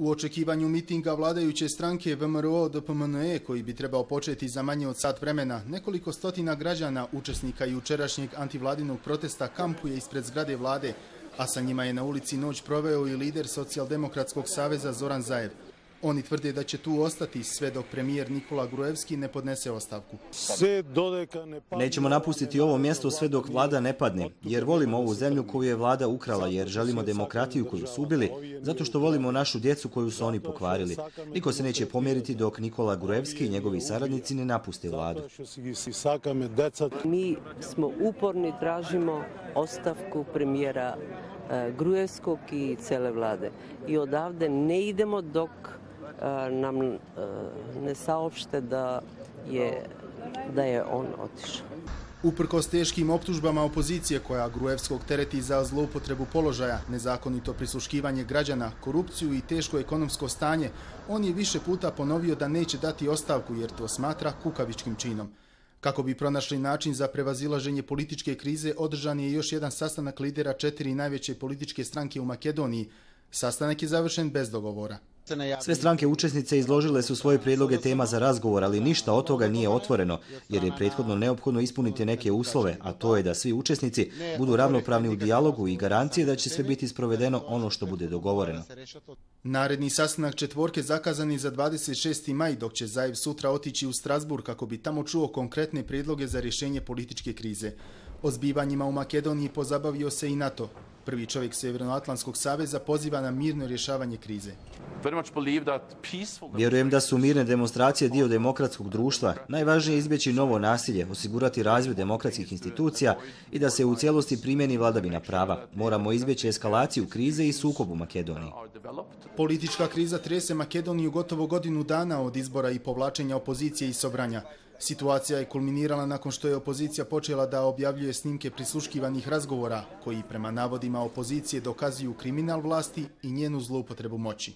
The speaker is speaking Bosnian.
U očekivanju mitinga vladajuće stranke VMRO-DPMNE, koji bi trebao početi za manje od sat vremena, nekoliko stotina građana, učesnika jučerašnjeg antivladinog protesta, kampuje ispred zgrade vlade, a sa njima je na ulici noć proveo i lider Socijaldemokratskog saveza Zoran Zaev. Oni tvrde da će tu ostati sve dok premijer Nikola Gruevski ne podnese ostavku. Nećemo napustiti ovo mjesto sve dok vlada ne padne, jer volimo ovu zemlju koju je vlada ukrala, jer želimo demokratiju koju su ubili, zato što volimo našu djecu koju su oni pokvarili. Niko se neće pomjeriti dok Nikola Gruevski i njegovi saradnici ne napuste vladu. Mi smo uporni, tražimo ostavku premijera Gruevskog i cele vlade. I odavde ne idemo dok nam ne saopšte da je on otišao. Uprkos teškim optužbama opozicije koja Gruevskog tereti za zloupotrebu položaja, nezakonito prisluškivanje građana, korupciju i teško ekonomsko stanje, on je više puta ponovio da neće dati ostavku jer to smatra kukavičkim činom. Kako bi pronašli način za prevazilaženje političke krize, održan je još jedan sastanak lidera 4 najveće političke stranke u Makedoniji. Sastanak je završen bez dogovora. Sve stranke učesnice izložile su svoje prijedloge tema za razgovor, ali ništa od toga nije otvoreno, jer je prethodno neophodno ispuniti neke uslove, a to je da svi učesnici budu ravnopravni u dijalogu i garancije da će sve biti sprovedeno ono što bude dogovoreno. Naredni sastanak četvorke zakazan je za 26. maj, dok će Zaev sutra otići u Strasburg kako bi tamo čuo konkretne prijedloge za rješenje političke krize. O zbivanjima u Makedoniji pozabavio se i NATO. Prvi čovjek Sjevernoatlantskog saveza poziva na mirno rješavanje krize. Vjerujem da su mirne demonstracije dio demokratskog društva. Najvažnije je izbjeći novo nasilje, osigurati razvoj demokratskih institucija i da se u cijelosti primjeni vladavina prava. Moramo izbjeći eskalaciju krize i sukob u Makedoniji. Politička kriza trese Makedoniju gotovo godinu dana od izbora i povlačenja opozicije i Sobranja. Situacija je kulminirala nakon što je opozicija počela da objavljuje snimke prisluškivanih razgovora, koji prema navodima opozicije dokazuju kriminal vlasti i njenu zloupotrebu moći.